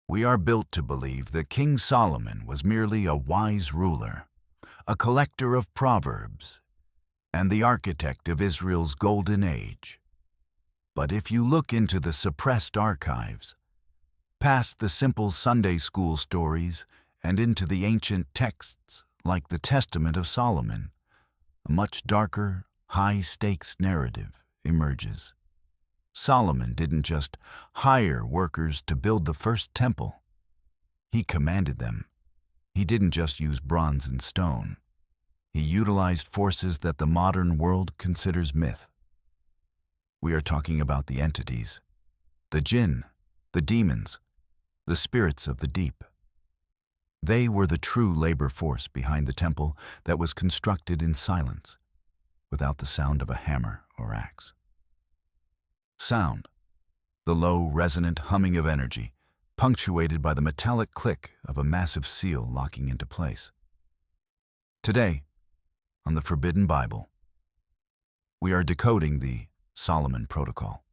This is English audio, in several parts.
We are built to believe that King Solomon was merely a wise ruler, a collector of proverbs, and the architect of Israel's golden age. But if you look into the suppressed archives, past the simple Sunday school stories and into the ancient texts like the Testament of Solomon, a much darker, high-stakes narrative emerges. Solomon didn't just hire workers to build the first temple. He commanded them. He didn't just use bronze and stone. He utilized forces that the modern world considers myth. We are talking about the entities, the Djinn, the demons, the spirits of the deep. They were the true labor force behind the temple that was constructed in silence, without the sound of a hammer or axe. Sound, the low, resonant humming of energy, punctuated by the metallic click of a massive seal locking into place. Today, on the Forbidden Bible, we are decoding the Solomon Protocol.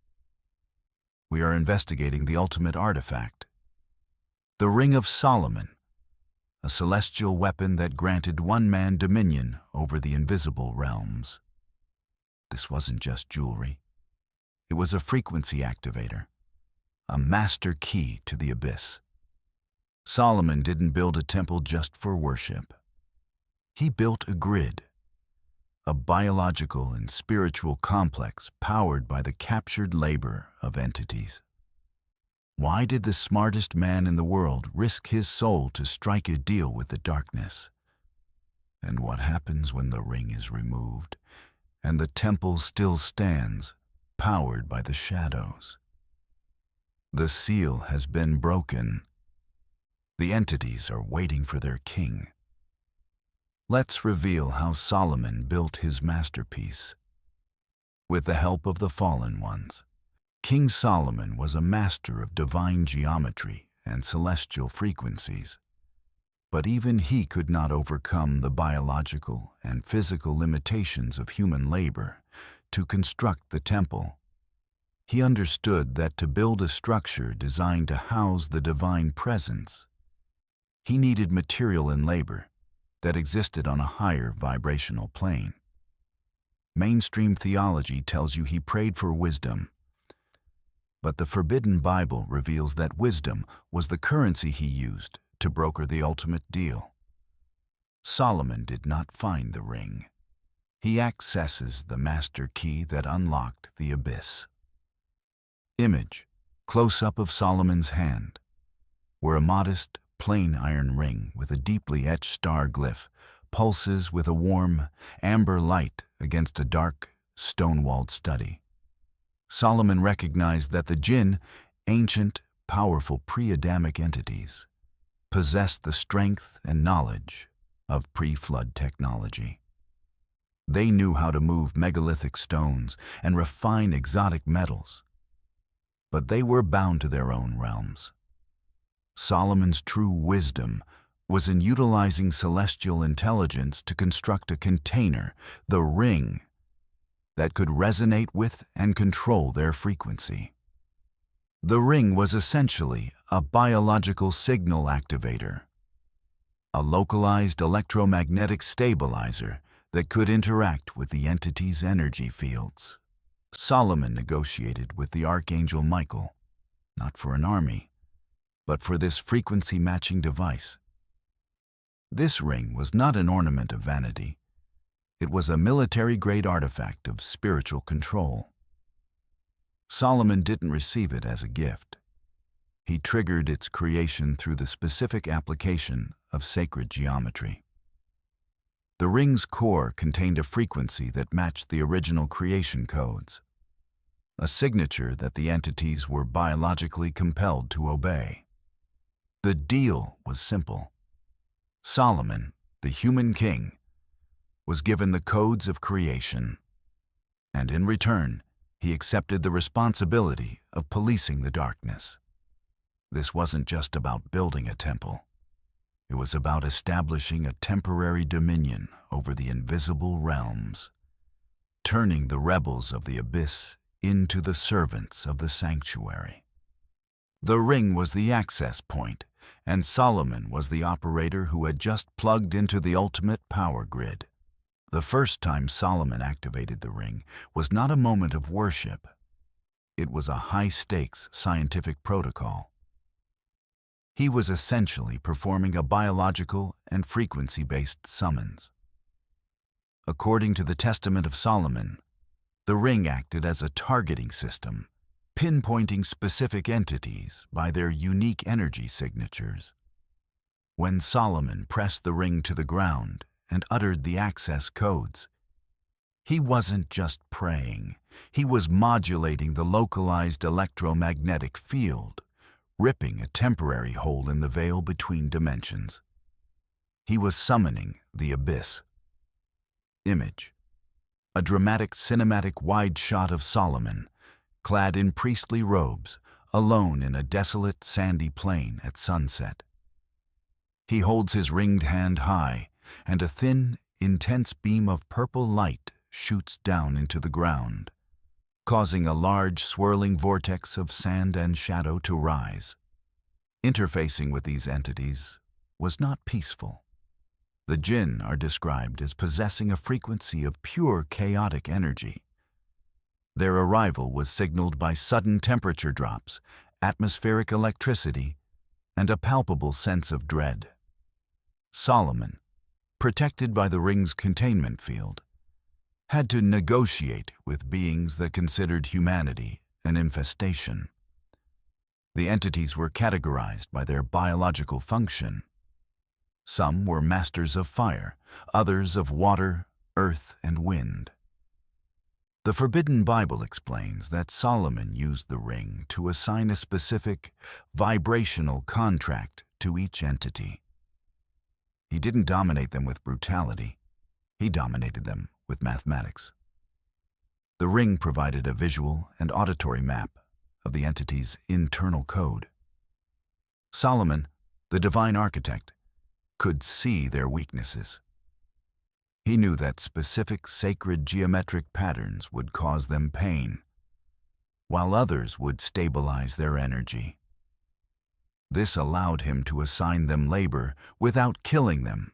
We are investigating the ultimate artifact, the Ring of Solomon, a celestial weapon that granted one man dominion over the invisible realms. This wasn't just jewelry. It was a frequency activator, a master key to the abyss. Solomon didn't build a temple just for worship. He built a grid, a biological and spiritual complex powered by the captured labor of entities. Why did the smartest man in the world risk his soul to strike a deal with the darkness? And what happens when the ring is removed and the temple still stands, powered by the shadows? The seal has been broken. The entities are waiting for their king. Let's reveal how Solomon built his masterpiece. With the help of the fallen ones, King Solomon was a master of divine geometry and celestial frequencies. But even he could not overcome the biological and physical limitations of human labor to construct the temple. He understood that to build a structure designed to house the divine presence, he needed material and labor that existed on a higher vibrational plane. Mainstream theology tells you he prayed for wisdom, but the Forbidden Bible reveals that wisdom was the currency he used to broker the ultimate deal. Solomon did not find the ring. He accesses the master key that unlocked the abyss. Image, close-up of Solomon's hand, where a modest, plain iron ring with a deeply etched star glyph pulses with a warm, amber light against a dark, stone-walled study. Solomon recognized that the Djinn, ancient, powerful pre-Adamic entities, possessed the strength and knowledge of pre-flood technology. They knew how to move megalithic stones and refine exotic metals, but they were bound to their own realms. Solomon's true wisdom was in utilizing celestial intelligence to construct a container, the ring, that could resonate with and control their frequency. The ring was essentially a biological signal activator, a localized electromagnetic stabilizer that could interact with the entity's energy fields. Solomon negotiated with the Archangel Michael, not for an army, but for this frequency-matching device. This ring was not an ornament of vanity. It was a military-grade artifact of spiritual control. Solomon didn't receive it as a gift. He triggered its creation through the specific application of sacred geometry. The ring's core contained a frequency that matched the original creation codes, a signature that the entities were biologically compelled to obey. The deal was simple. Solomon, the human king, was given the codes of creation, and in return, he accepted the responsibility of policing the darkness. This wasn't just about building a temple. It was about establishing a temporary dominion over the invisible realms, turning the rebels of the abyss into the servants of the sanctuary. The ring was the access point, and Solomon was the operator who had just plugged into the ultimate power grid. The first time Solomon activated the ring was not a moment of worship. It was a high-stakes scientific protocol. He was essentially performing a biological and frequency-based summons. According to the Testament of Solomon, the ring acted as a targeting system, pinpointing specific entities by their unique energy signatures. When Solomon pressed the ring to the ground and uttered the access codes, he wasn't just praying, he was modulating the localized electromagnetic field, ripping a temporary hole in the veil between dimensions. He was summoning the abyss. Image: a dramatic cinematic wide shot of Solomon, clad in priestly robes, alone in a desolate sandy plain at sunset. He holds his ringed hand high, and a thin, intense beam of purple light shoots down into the ground, causing a large swirling vortex of sand and shadow to rise. Interfacing with these entities was not peaceful. The Djinn are described as possessing a frequency of pure chaotic energy. Their arrival was signaled by sudden temperature drops, atmospheric electricity, and a palpable sense of dread. Solomon, protected by the ring's containment field, had to negotiate with beings that considered humanity an infestation. The entities were categorized by their biological function. Some were masters of fire, others of water, earth, and wind. The Forbidden Bible explains that Solomon used the ring to assign a specific vibrational contract to each entity. He didn't dominate them with brutality. He dominated them with mathematics. The ring provided a visual and auditory map of the entity's internal code. Solomon, the divine architect, could see their weaknesses. He knew that specific sacred geometric patterns would cause them pain, while others would stabilize their energy. This allowed him to assign them labor without killing them,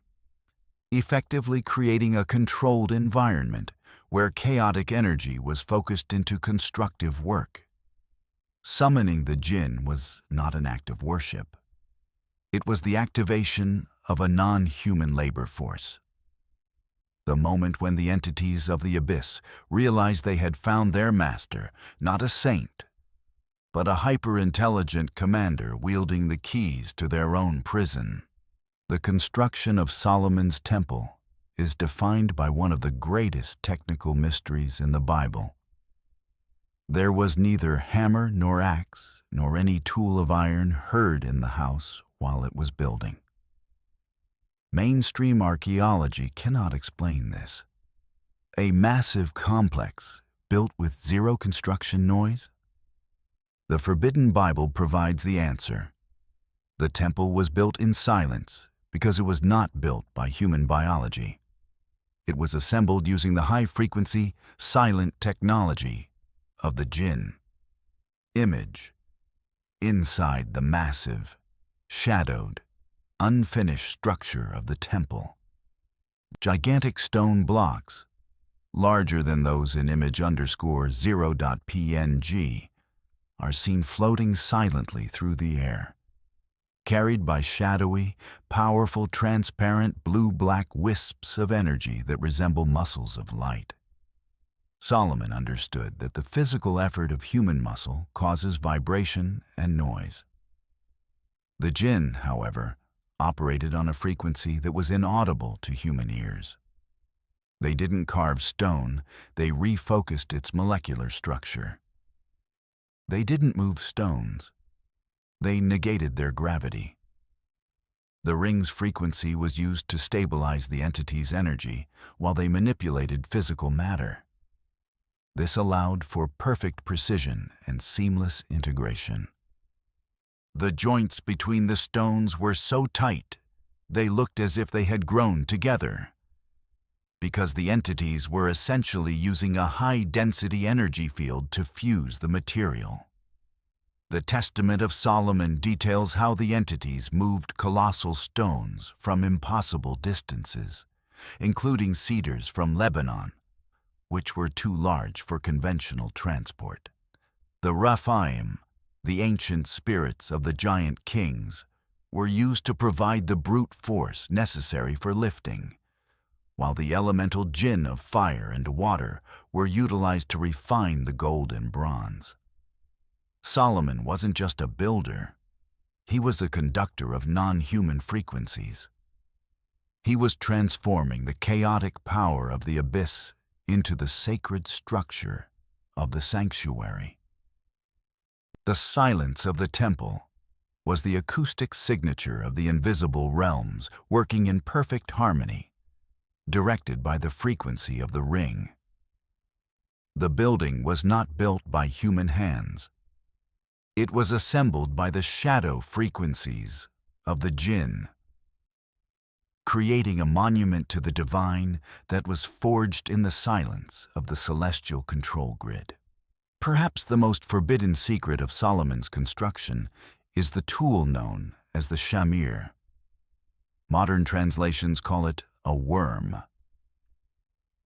effectively creating a controlled environment where chaotic energy was focused into constructive work. Summoning the Djinn was not an act of worship. It was the activation of a non-human labor force. The moment when the entities of the abyss realized they had found their master, not a saint, but a hyper-intelligent commander wielding the keys to their own prison. The construction of Solomon's temple is defined by one of the greatest technical mysteries in the Bible. There was neither hammer nor axe, nor any tool of iron heard in the house while it was building. Mainstream archaeology cannot explain this. A massive complex built with zero construction noise? The Forbidden Bible provides the answer. The temple was built in silence because it was not built by human biology. It was assembled using the high-frequency, silent technology of the Djinn. Image: inside the massive, shadowed, unfinished structure of the temple. Gigantic stone blocks, larger than those in image_0.png, are seen floating silently through the air, carried by shadowy, powerful, transparent blue-black wisps of energy that resemble muscles of light. Solomon understood that the physical effort of human muscle causes vibration and noise. The Djinn, however, operated on a frequency that was inaudible to human ears. They didn't carve stone, they refocused its molecular structure. They didn't move stones, they negated their gravity. The ring's frequency was used to stabilize the entity's energy while they manipulated physical matter. This allowed for perfect precision and seamless integration. The joints between the stones were so tight, they looked as if they had grown together, because the entities were essentially using a high-density energy field to fuse the material. The Testament of Solomon details how the entities moved colossal stones from impossible distances, including cedars from Lebanon, which were too large for conventional transport. The Raphaim, the ancient spirits of the giant kings, were used to provide the brute force necessary for lifting, while the elemental Djinn of fire and water were utilized to refine the gold and bronze. Solomon wasn't just a builder, he was a conductor of non-human frequencies. He was transforming the chaotic power of the abyss into the sacred structure of the sanctuary. The silence of the temple was the acoustic signature of the invisible realms working in perfect harmony, directed by the frequency of the ring. The building was not built by human hands. It was assembled by the shadow frequencies of the Djinn, creating a monument to the divine that was forged in the silence of the celestial control grid. Perhaps the most forbidden secret of Solomon's construction is the tool known as the Shamir. Modern translations call it a worm.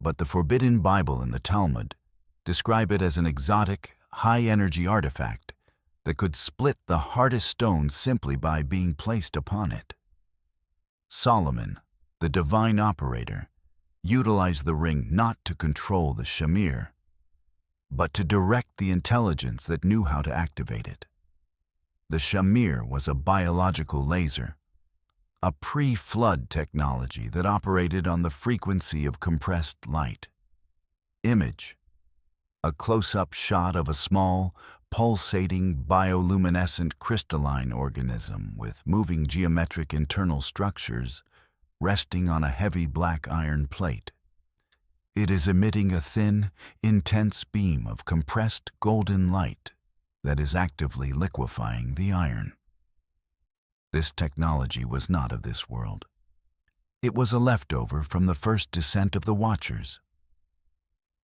But the forbidden Bible and the Talmud describe it as an exotic, high-energy artifact that could split the hardest stone simply by being placed upon it. Solomon, the divine operator, utilized the ring not to control the Shamir, but to direct the intelligence that knew how to activate it. The Shamir was a biological laser, a pre-flood technology that operated on the frequency of compressed light. Image: a close-up shot of a small, pulsating, bioluminescent crystalline organism with moving geometric internal structures resting on a heavy black iron plate. It is emitting a thin, intense beam of compressed golden light that is actively liquefying the iron. This technology was not of this world. It was a leftover from the first descent of the Watchers.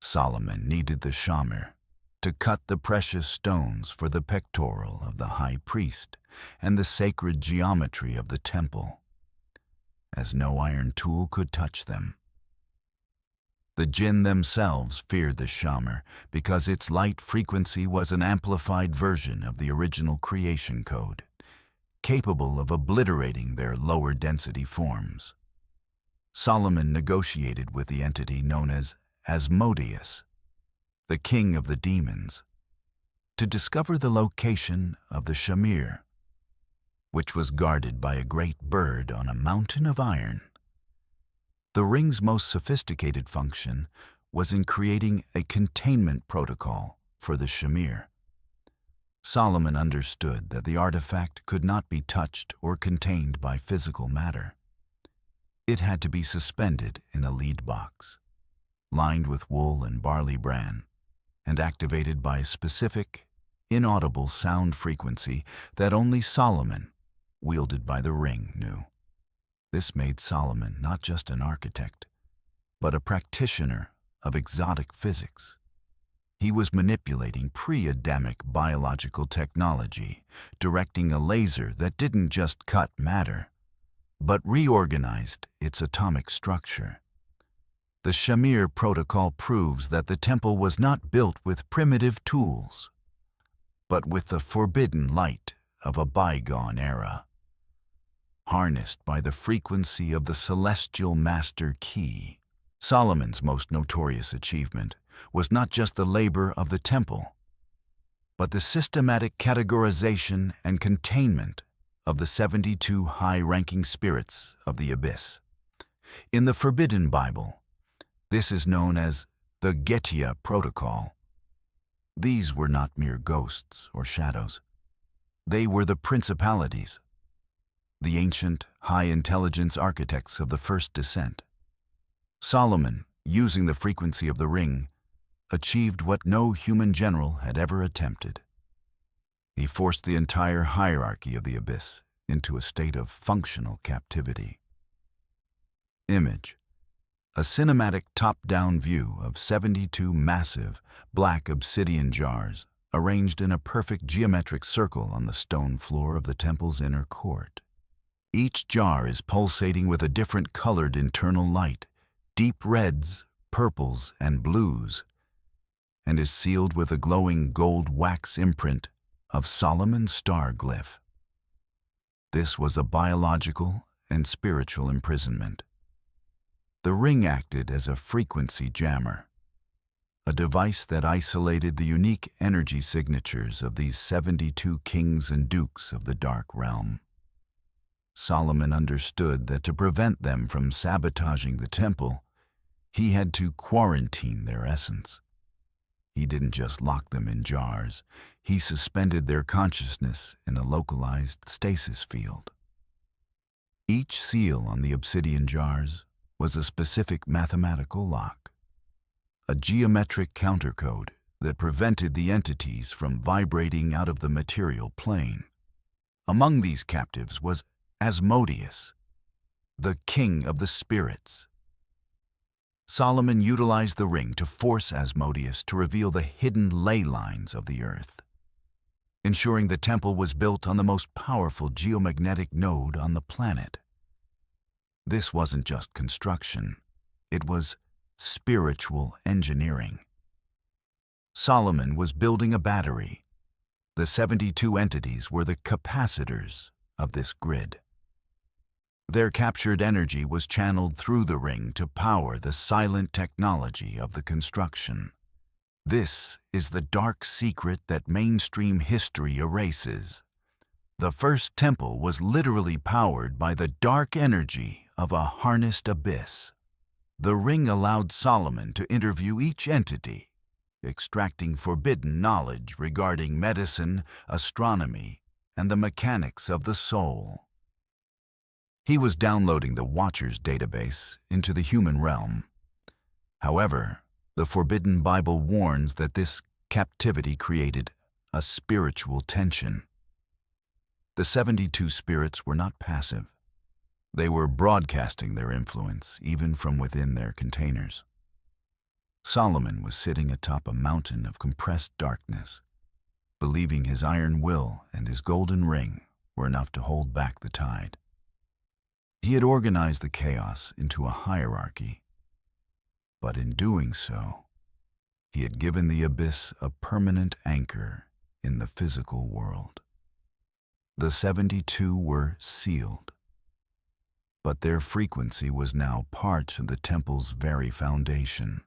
Solomon needed the Shamir to cut the precious stones for the pectoral of the high priest and the sacred geometry of the temple, as no iron tool could touch them. The Djinn themselves feared the Shamir because its light frequency was an amplified version of the original creation code, capable of obliterating their lower density forms. Solomon negotiated with the entity known as Asmodeus, the king of the demons, to discover the location of the Shamir, which was guarded by a great bird on a mountain of iron. The ring's most sophisticated function was in creating a containment protocol for the Shamir. Solomon understood that the artifact could not be touched or contained by physical matter. It had to be suspended in a lead box, lined with wool and barley bran, and activated by a specific, inaudible sound frequency that only Solomon, wielded by the ring, knew. This made Solomon not just an architect, but a practitioner of exotic physics. He was manipulating pre-Adamic biological technology, directing a laser that didn't just cut matter, but reorganized its atomic structure. The Shamir protocol proves that the temple was not built with primitive tools, but with the forbidden light of a bygone era, harnessed by the frequency of the celestial master key. Solomon's most notorious achievement was not just the labor of the temple, but the systematic categorization and containment of the 72 high-ranking spirits of the abyss. In the Forbidden Bible, this is known as the Getia Protocol. These were not mere ghosts or shadows. They were the principalities, the ancient, high-intelligence architects of the first descent. Solomon, using the frequency of the ring, achieved what no human general had ever attempted. He forced the entire hierarchy of the abyss into a state of functional captivity. Image: a cinematic top-down view of 72 massive, black obsidian jars arranged in a perfect geometric circle on the stone floor of the temple's inner court. Each jar is pulsating with a different colored internal light, deep reds, purples, and blues, and is sealed with a glowing gold wax imprint of Solomon's star glyph. This was a biological and spiritual imprisonment. The ring acted as a frequency jammer, a device that isolated the unique energy signatures of these 72 kings and dukes of the Dark Realm. Solomon understood that to prevent them from sabotaging the temple, he had to quarantine their essence. He didn't just lock them in jars, he suspended their consciousness in a localized stasis field. Each seal on the obsidian jars was a specific mathematical lock, a geometric countercode that prevented the entities from vibrating out of the material plane. Among these captives was Asmodeus, the king of the spirits. Solomon utilized the ring to force Asmodeus to reveal the hidden ley lines of the earth, ensuring the temple was built on the most powerful geomagnetic node on the planet. This wasn't just construction, it was spiritual engineering. Solomon was building a battery. The 72 entities were the capacitors of this grid. Their captured energy was channeled through the ring to power the silent technology of the construction. This is the dark secret that mainstream history erases. The first temple was literally powered by the dark energy of a harnessed abyss. The ring allowed Solomon to interview each entity, extracting forbidden knowledge regarding medicine, astronomy, and the mechanics of the soul. He was downloading the Watcher's database into the human realm. However, the Forbidden Bible warns that this captivity created a spiritual tension. The 72 spirits were not passive. They were broadcasting their influence even from within their containers. Solomon was sitting atop a mountain of compressed darkness, believing his iron will and his golden ring were enough to hold back the tide. He had organized the chaos into a hierarchy, but in doing so, he had given the abyss a permanent anchor in the physical world. The 72 were sealed, but their frequency was now part of the temple's very foundation,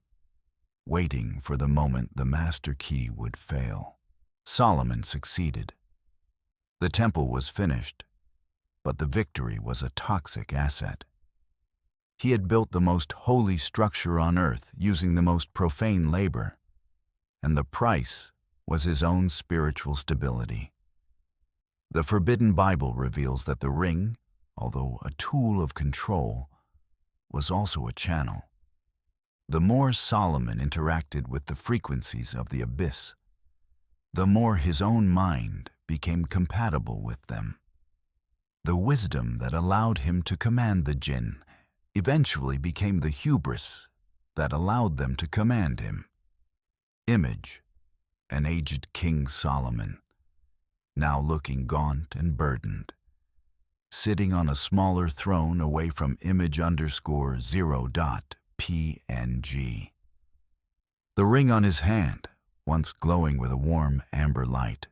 waiting for the moment the master key would fail. Solomon succeeded. The temple was finished, but the victory was a toxic asset. He had built the most holy structure on earth using the most profane labor, and the price was his own spiritual stability. The Forbidden Bible reveals that the ring, although a tool of control, was also a channel. The more Solomon interacted with the frequencies of the abyss, the more his own mind became compatible with them. The wisdom that allowed him to command the Djinn eventually became the hubris that allowed them to command him. Image, an aged King Solomon, now looking gaunt and burdened, sitting on a smaller throne away from image_0.png. The ring on his hand, once glowing with a warm amber light,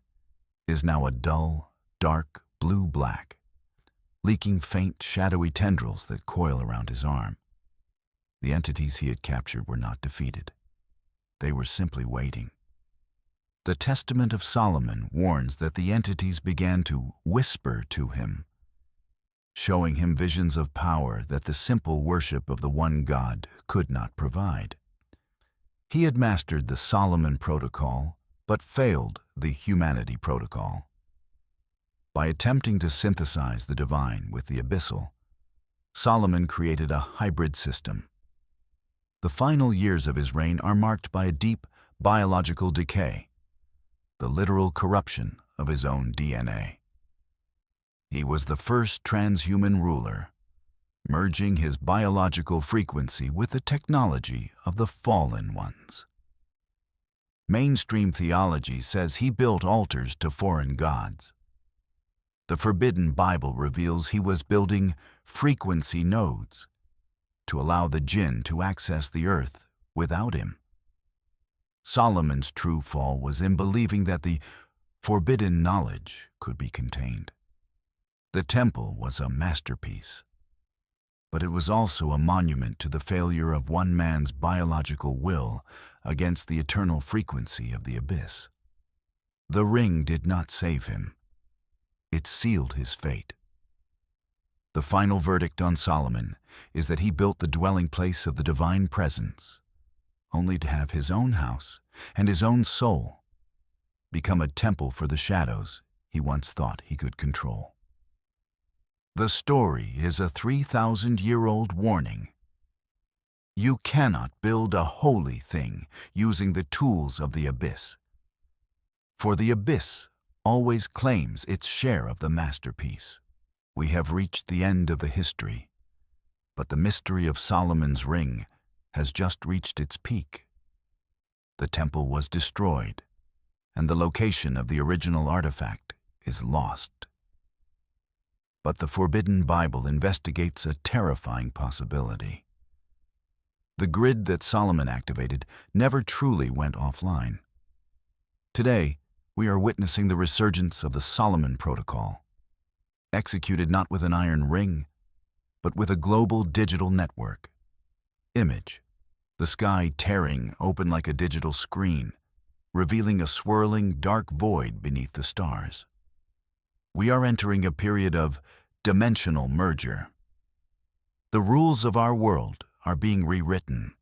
is now a dull, dark blue-black, leaking faint, shadowy tendrils that coil around his arm. The entities he had captured were not defeated. They were simply waiting. The Testament of Solomon warns that the entities began to whisper to him, showing him visions of power that the simple worship of the one God could not provide. He had mastered the Solomon protocol, but failed the humanity protocol. By attempting to synthesize the divine with the abyssal, Solomon created a hybrid system. The final years of his reign are marked by a deep biological decay, the literal corruption of his own DNA. He was the first transhuman ruler, merging his biological frequency with the technology of the fallen ones. Mainstream theology says he built altars to foreign gods. The Forbidden Bible reveals he was building frequency nodes to allow the Djinn to access the earth without him. Solomon's true fall was in believing that the forbidden knowledge could be contained. The temple was a masterpiece, but it was also a monument to the failure of one man's biological will against the eternal frequency of the abyss. The ring did not save him. It sealed his fate. The final verdict on Solomon is that he built the dwelling place of the divine presence, only to have his own house and his own soul become a temple for the shadows he once thought he could control. The story is a 3,000-year-old warning. You cannot build a holy thing using the tools of the abyss, for the abyss always claims its share of the masterpiece. We have reached the end of the history, but the mystery of Solomon's ring has just reached its peak. The temple was destroyed, and the location of the original artifact is lost. But the Forbidden Bible investigates a terrifying possibility. The grid that Solomon activated never truly went offline. Today, we are witnessing the resurgence of the Solomon Protocol, executed not with an iron ring, but with a global digital network. Image: the sky tearing open like a digital screen, revealing a swirling, dark void beneath the stars. We are entering a period of dimensional merger. The rules of our world are being rewritten.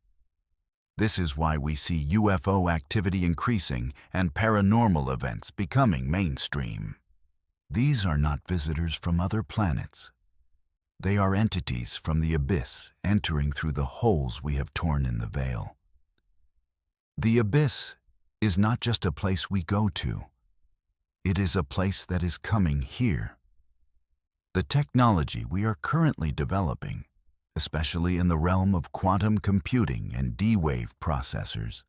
This is why we see UFO activity increasing and paranormal events becoming mainstream. These are not visitors from other planets. They are entities from the abyss entering through the holes we have torn in the veil. The abyss is not just a place we go to. It is a place that is coming here. The technology we are currently developing, especially in the realm of quantum computing and D-wave processors,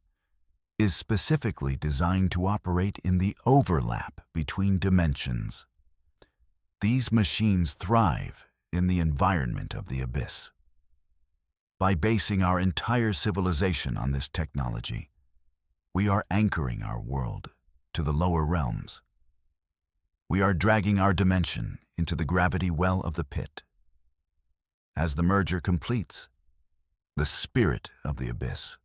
is specifically designed to operate in the overlap between dimensions. These machines thrive in the environment of the abyss. By basing our entire civilization on this technology, we are anchoring our world to the lower realms. We are dragging our dimension into the gravity well of the pit. As the merger completes, the spirit of the abyss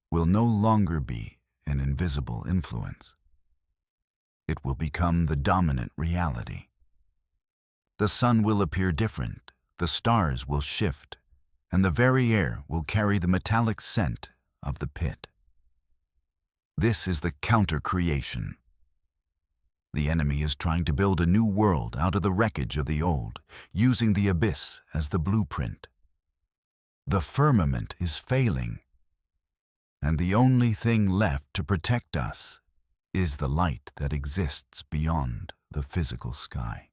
will no longer be an invisible influence. It will become the dominant reality. The sun will appear different, the stars will shift, and the very air will carry the metallic scent of the pit. This is the counter-creation. The enemy is trying to build a new world out of the wreckage of the old, using the abyss as the blueprint. The firmament is failing, and the only thing left to protect us is the light that exists beyond the physical sky.